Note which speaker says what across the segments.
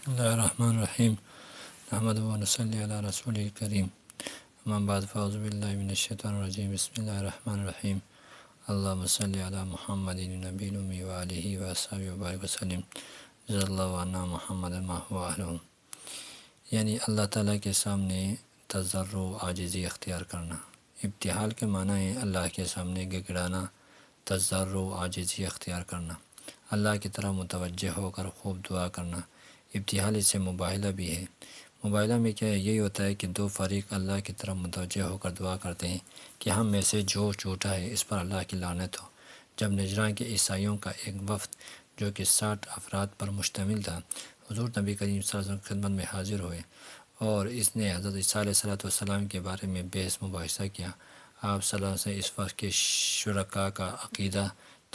Speaker 1: اللہ الرحمن الرحیم نحمدہ و نصلی علی رسول کریم اما بعد فاعوذ باللہ من الشیطان الرجیم بسم اللہ الرحمن الرحیم اللہم صلی علی محمد نبی الامی و آلہ و اصحابہ وبارک وسلم جزا اللہ عنا محمد ما هو اہلہ، یعنی اللہ تعالیٰ کے سامنے تضرع و عاجزی اختیار کرنا۔ ابتحال کے معنی ہے اللہ کے سامنے گڑگڑانا، تضرع و عاجزی اختیار کرنا، اللہ کی طرف متوجہ ہو کر خوب دعا کرنا۔ ابتحال اس سے مباہلہ بھی ہے۔ مباہلہ میں کیا ہے؟ یہی ہوتا ہے کہ دو فریق اللہ کی طرف متوجہ ہو کر دعا کرتے ہیں کہ ہم میں سے جو جھوٹا ہے اس پر اللہ کی لعنت ہو۔ جب نجران کے عیسائیوں کا ایک وفد جو کہ 60 افراد پر مشتمل تھا، حضور نبی کریم صلی اللہ علیہ وسلم کی خدمت میں حاضر ہوئے اور اس نے حضرت عیسیٰ علیہ السلام کے بارے میں بحث مباحثہ کیا۔ آپ صلی اللہ علیہ وسلم اس وقت کے شرکاء کا عقیدہ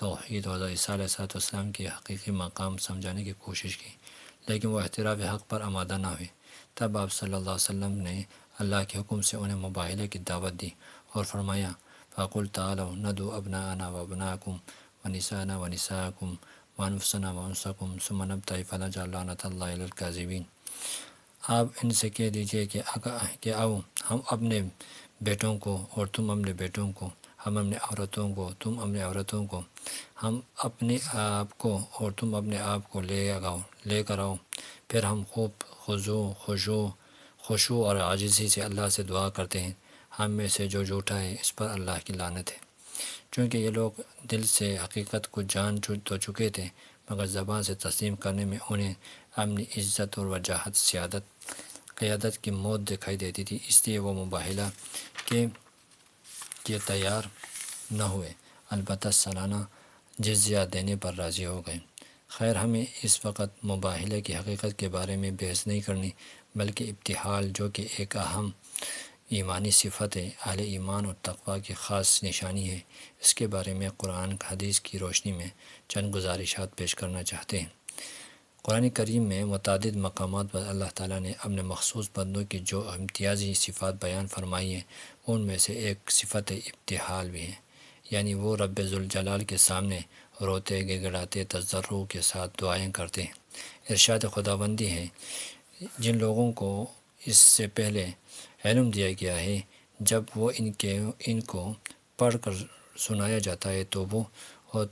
Speaker 1: توحید اور حضرت عیسیٰ علیہ السلام کے حقیقی مقام سمجھانے کی کوشش کی، لیکن وہ اعتراف حق پر آمادہ نہ ہوئے۔ تب آپ صلی اللہ علیہ وسلم نے اللہ کے حکم سے انہیں مباہلے کی دعوت دی اور فرمایا فَقُلْ تَعَالَوْا نَدْعُو أَبْنَاءَنَا وَأَبْنَاءَكُمْ وَنِسَاءَنَا وَنِسَاءَكُمْ وَأَنفُسَنَا وَأَنفُسَكُمْ ثُمَّ نَبْتَهِلْ فَنَجْعَلَ لَعْنَتَ اللَّهِ عَلَى الْكَاذِبِينَ۔ آپ ان سے کہہ دیجئے کہ آؤ ہم اپنے بیٹوں کو اور تم اپنے بیٹوں کو، ہم اپنے عورتوں کو تم اپنے عورتوں کو، ہم اپنے آپ کو اور تم اپنے آپ کو لے کر آؤ، پھر ہم خوب خشوع اور عاجزی سے اللہ سے دعا کرتے ہیں۔ ہم میں سے جو جھوٹا ہے اس پر اللہ کی لعنت ہے۔ چونکہ یہ لوگ دل سے حقیقت کو جان تو چکے تھے، مگر زبان سے تسلیم کرنے میں انہیں اپنی عزت اور وجاہت، سیادت، قیادت کی موت دکھائی دیتی تھی، اس لیے وہ مباہلہ کے تیار نہ ہوئے، البتہ سالانہ جزیہ دینے پر راضی ہو گئے۔ خیر، ہمیں اس وقت مباہلے کی حقیقت کے بارے میں بحث نہیں کرنی، بلکہ ابتحال جو کہ ایک اہم ایمانی صفت ہے، اہل ایمان اور تقوی کی خاص نشانی ہے، اس کے بارے میں قرآن حدیث کی روشنی میں چند گزارشات پیش کرنا چاہتے ہیں۔ قرآن کریم میں متعدد مقامات پر اللہ تعالیٰ نے اپنے مخصوص بندوں کی جو امتیازی صفات بیان فرمائی ہیں، ان میں سے ایک صفت ابتحال بھی ہے، یعنی وہ رب ذوالجلال کے سامنے روتے گڑگڑاتے تضرع کے ساتھ دعائیں کرتے ہیں۔ ارشاد خداوندی ہے، جن لوگوں کو اس سے پہلے علم دیا گیا ہے، جب وہ ان کو پڑھ کر سنایا جاتا ہے تو وہ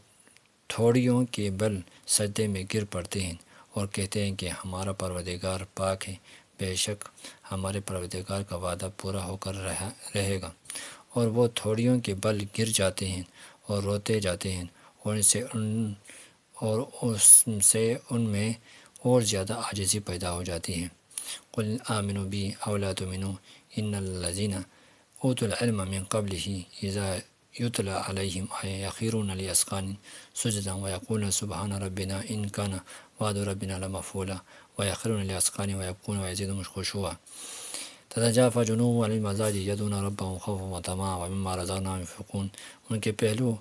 Speaker 1: تھوڑیوں کے بل سجدے میں گر پڑتے ہیں اور کہتے ہیں کہ ہمارا پروردگار پاک ہے، بے شک ہمارے پروردگار کا وعدہ پورا ہو کر رہے گا، اور وہ تھوڑیوں کے بل گر جاتے ہیں اور روتے جاتے ہیں، اور اس سے ان میں اور زیادہ عاجزی پیدا ہو جاتی ہے۔ قل آمنوا بی او لا تؤمنوا ان الذین اوتوا العلم من قبلہ اذا یتلی علیہم یخرون للاذقان سجدا ویقولون سبحان ربنا ان کان وعد ربنا لمفعولا ویخرون للاذقان ویبکون ویزیدہم خشوعا تتجافی جنوبهم عن المضاجع یدعون ربهم خوفا وطمعا ومما رزقناهم ينفقون۔ ان کے پہلو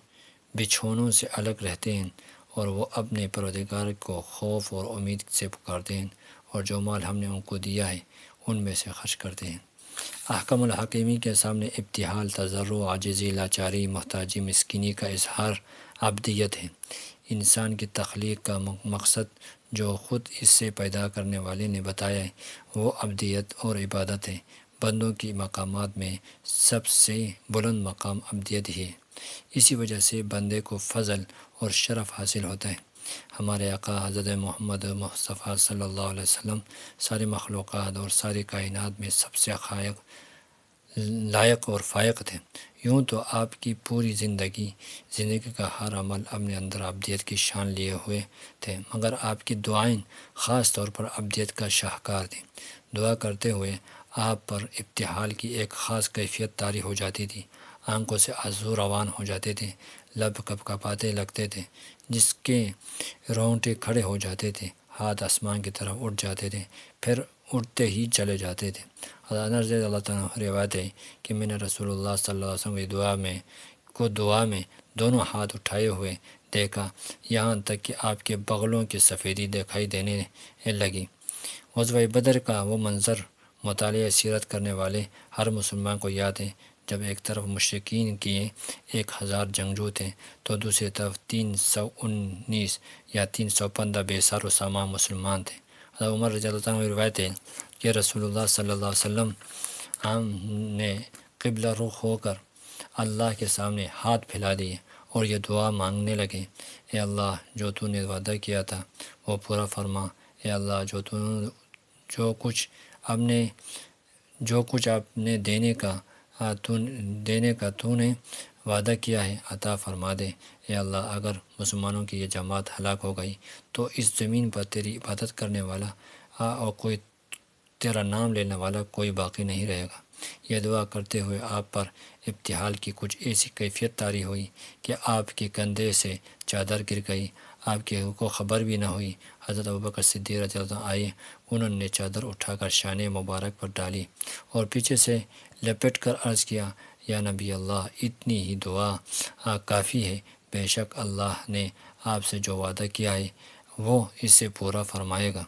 Speaker 1: بچھونوں سے الگ رہتے ہیں اور وہ اپنے پروردگار کو خوف اور امید سے پکارتے ہیں، اور جو مال ہم نے ان کو دیا ہے ان میں سے خرچ کرتے ہیں۔ احکم الحکیمی کے سامنے ابتحال، تضرع، عاجزی، لاچاری، محتاجی، مسکینی کا اظہار عبدیت ہے۔ انسان کی تخلیق کا مقصد جو خود اس سے پیدا کرنے والے نے بتایا ہے، وہ عبدیت اور عبادت ہے۔ بندوں کی مقامات میں سب سے بلند مقام عبدیت ہی ہے، اسی وجہ سے بندے کو فضل اور شرف حاصل ہوتا ہے۔ ہمارے آقا حضرت محمد مصطفیٰ صلی اللہ علیہ وسلم ساری مخلوقات اور ساری کائنات میں سب سے لائق اور فائق تھے۔ یوں تو آپ کی پوری زندگی کا ہر عمل اپنے اندر عبدیت کی شان لیے ہوئے تھے، مگر آپ کی دعائیں خاص طور پر عبدیت کا شاہکار تھیں۔ دعا کرتے ہوئے آپ پر ابتحال کی ایک خاص کیفیت طاری ہو جاتی تھی، آنکھوں سے آنسو روان ہو جاتے تھے، لب کپکپاتے لگتے تھے، جس کے رونگٹے کھڑے ہو جاتے تھے، ہاتھ آسمان کی طرف اٹھ جاتے تھے، پھر اٹھتے ہی چلے جاتے تھے۔ حضرت رضی اللہ تعالیٰ عنہ روایت ہے کہ میں نے رسول اللہ صلی اللہ علیہ وسلم کی دعا میں دونوں ہاتھ اٹھائے ہوئے دیکھا، یہاں تک کہ آپ کے بغلوں کی سفیدی دکھائی دینے لگی۔ غزوہ بدر کا وہ منظر مطالعہ سیرت کرنے والے ہر مسلمان کو یاد ہے، جب ایک طرف مشرکین کے 1000 جنگجو تھے تو دوسری طرف 319 یا 315 بے سر و سامان مسلمان تھے، حضرت عمر رضی اللہ عنہ روایت ہے کہ رسول اللہ صلی اللہ علیہ وسلم ہم نے قبلہ رخ ہو کر اللہ کے سامنے ہاتھ پھیلا دیے اور یہ دعا مانگنے لگے، اے اللہ جو تو نے وعدہ کیا تھا وہ پورا فرما، اے اللہ جو کچھ آپ نے دینے کا تو نے وعدہ کیا ہے عطا فرما دے، اے اللہ اگر مسلمانوں کی یہ جماعت ہلاک ہو گئی تو اس زمین پر تیری عبادت کرنے والا اور کوئی تیرا نام لینے والا کوئی باقی نہیں رہے گا۔ یہ دعا کرتے ہوئے آپ پر ابتحال کی کچھ ایسی کیفیت طاری ہوئی کہ آپ کے کندھے سے چادر گر گئی، آپ کو خبر بھی نہ ہوئی۔ حضرت ابوبکر صدیق رضی اللہ عنہ آئے، انہوں نے چادر اٹھا کر شان مبارک پر ڈالی اور پیچھے سے لپٹ کر عرض کیا، یا نبی اللہ اتنی ہی دعا کافی ہے، بے شک اللہ نے آپ سے جو وعدہ کیا ہے وہ اس سے پورا فرمائے گا۔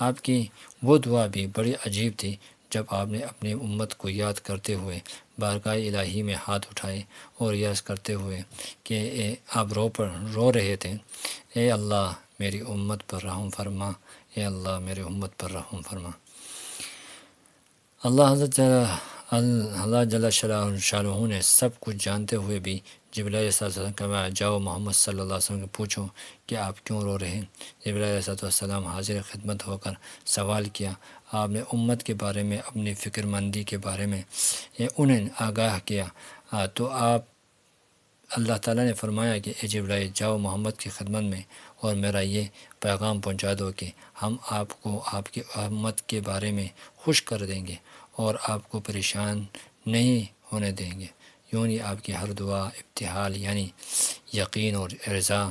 Speaker 1: آپ کی وہ دعا بھی بڑی عجیب تھی جب آپ نے اپنی امت کو یاد کرتے ہوئے بارگاہ الہی میں ہاتھ اٹھائے اور یس کرتے ہوئے کہ آپ رو رہے تھے، اے اللہ میری امت پر رحم فرما، اے اللہ میری امت پر رحم فرما۔ اللہ جل شانہ نے سب کچھ جانتے ہوئے بھی جبرائیل علیہ السلام کہ جاؤ محمد صلی اللہ علیہ وسلم کو پوچھو کہ آپ کیوں رو رہے ہیں۔ جبرائیل علیہ السلام حاضر خدمت ہو کر سوال کیا، آپ نے امت کے بارے میں اپنی فکر مندی کے بارے میں انہیں آگاہ کیا تو اللہ تعالیٰ نے فرمایا کہ اے جبرائیل جاؤ محمد کی خدمت میں اور میرا یہ پیغام پہنچا دو کہ ہم آپ کو آپ کی امت کے بارے میں خوش کر دیں گے اور آپ کو پریشان نہیں ہونے دیں گے۔ یوں ہی آپ کی ہر دعا ابتحال یعنی یقین اور رضا،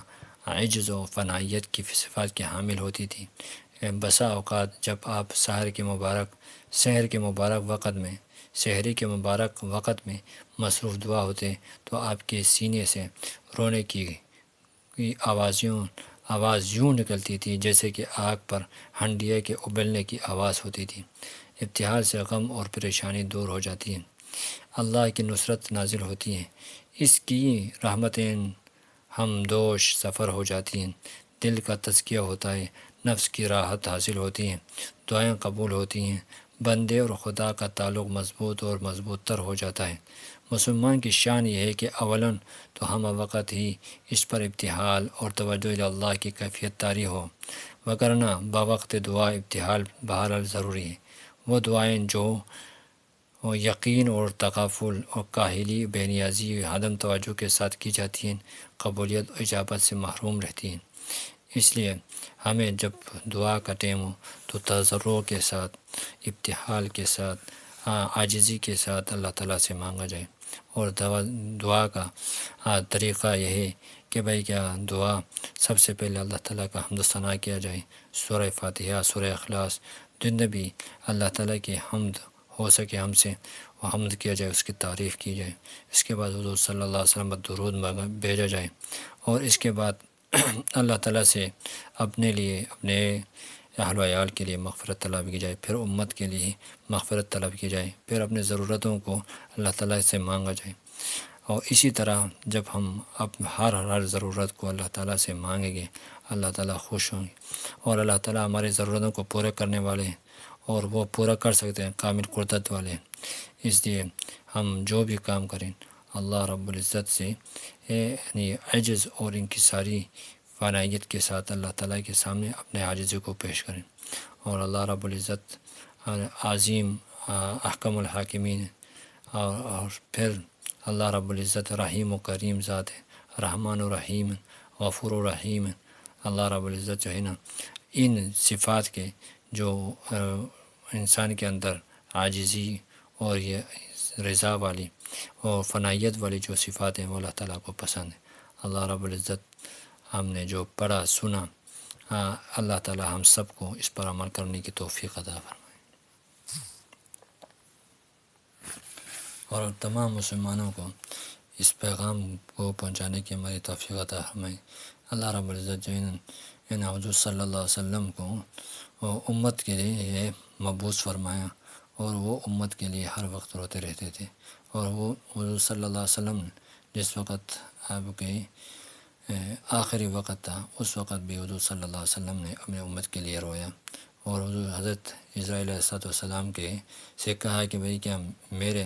Speaker 1: عجز و فنائیت کی صفات کی حامل ہوتی تھی۔ بسا اوقات جب آپ سحری کے مبارک وقت میں مصروف دعا ہوتے تو آپ کے سینے سے رونے کی آواز یوں نکلتی تھی جیسے کہ آگ پر ہنڈیا کے ابلنے کی آواز ہوتی تھی۔ ابتحال سے غم اور پریشانی دور ہو جاتی ہے، اللہ کی نصرت نازل ہوتی ہے، اس کی رحمتیں ہمدوش سفر ہو جاتی ہیں، دل کا تزکیہ ہوتا ہے، نفس کی راحت حاصل ہوتی ہے، دعائیں قبول ہوتی ہیں، بندے اور خدا کا تعلق مضبوط اور مضبوط تر ہو جاتا ہے۔ مسلمان کی شان یہ ہے کہ اولاً تو ہم وقت ہی اس پر ابتحال اور توجہ اللہ کی کیفیت طاری ہو، وگرنہ باوقت دعا ابتحال بہرحال ضروری ہے۔ وہ دعائیں جو یقین اور تغافل اور کاہلی، بے نیازی، عدم توجہ کے ساتھ کی جاتی ہیں، قبولیت و اجابت سے محروم رہتی ہیں۔ اس لیے ہمیں جب دعا کا ٹائم ہو تو تضرع کے ساتھ، ابتحال کے ساتھ، عاجزی کے ساتھ اللہ تعالیٰ سے مانگا جائے۔ اور دعا کا طریقہ یہ ہے کہ دعا سب سے پہلے اللہ تعالیٰ کا حمد و ثنا کیا جائے، سورہ فاتحہ، سورہ اخلاص، جن بھی اللہ تعالیٰ کی حمد ہو سکے ہم سے وہ حمد کیا جائے، اس کی تعریف کی جائے۔ اس کے بعد حضور صلی اللہ علیہ وسلم پر درود بھیجا جائے، اور اس کے بعد اللہ تعالیٰ سے اپنے لیے، اپنے اہل و عیال کے لیے مغفرت طلب کی جائے، پھر امت کے لیے مغفرت طلب کی جائے، پھر اپنے ضرورتوں کو اللہ تعالیٰ سے مانگا جائے۔ اور اسی طرح جب ہم ہر ضرورت کو اللہ تعالیٰ سے مانگیں گے، اللہ تعالیٰ خوش ہوں گے، اور اللہ تعالیٰ ہماری ضرورتوں کو پورے کرنے والے ہیں اور وہ پورا کر سکتے ہیں، کامل قدرت والے ہیں۔ اس لیے ہم جو بھی کام کریں اللہ رب العزت سے یعنی عجز اور انکساری فانیت کے ساتھ اللہ تعالیٰ کے سامنے اپنے عاجزی کو پیش کریں، اور اللہ رب العزت عظیم احکم الحاکمین، اور پھر اللہ رب العزت رحیم و کریم ذات ہے، رحمان و رحیم، غفور و رحیم۔ اللہ رب العزت جو ہے نا، ان صفات کے جو انسان کے اندر عاجزی اور یہ رضا والی اور فنائیت والی جو صفات ہیں وہ اللہ تعالیٰ کو پسند ہے۔ اللہ رب العزت ہم نے جو پڑھا سنا، اللہ تعالیٰ ہم سب کو اس پر عمل کرنے کی توفیق عطا فرمائے، اور تمام مسلمانوں کو اس پیغام کو پہنچانے کی ہماری توفیق عطا فرمائے۔ اللہ رب العزت جو ان حضور صلی اللہ علیہ وسلم کو امت کے لیے مبعوث فرمایا، اور وہ امت کے لیے ہر وقت روتے رہتے تھے، اور وہ حضور صلی اللہ علیہ وسلم جس وقت آپ کے آخری وقت تھا اس وقت بھی حضور صلی اللہ علیہ وسلم نے اپنے امت کے لیے رویا، اور حضرت اسرائیل علیہ السلام کے سے کہا کہ بھئی کیا میرے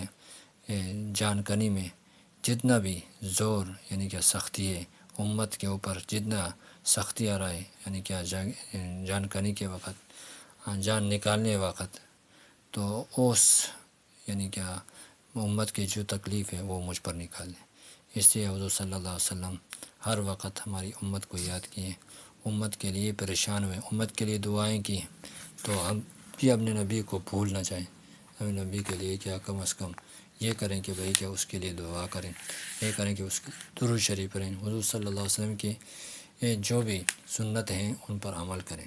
Speaker 1: جان کنی میں جتنا بھی زور یعنی کہ سختی ہے امت کے اوپر، جتنا سختی آ رہا ہے یعنی کیا جان کنی کے وقت، جان نکالنے وقت، تو اس یعنی کیا امت کی جو تکلیف ہے وہ مجھ پر نکال دیں۔ اس لیے حضور صلی اللہ علیہ وسلم ہر وقت ہماری امت کو یاد کیے، امت کے لیے پریشان ہوئے، امت کے لیے دعائیں کی۔ تو ہم بھی اپنے نبی کو بھول نہ جائیں، اپنے نبی کے لیے کیا کم از کم یہ کریں کہ بھئی کیا اس کے لیے دعا کریں، یہ کریں کہ اس کی درود شریف پڑھیں، حضور صلی اللہ علیہ وسلم کی جو بھی سنت ہیں ان پر عمل کریں۔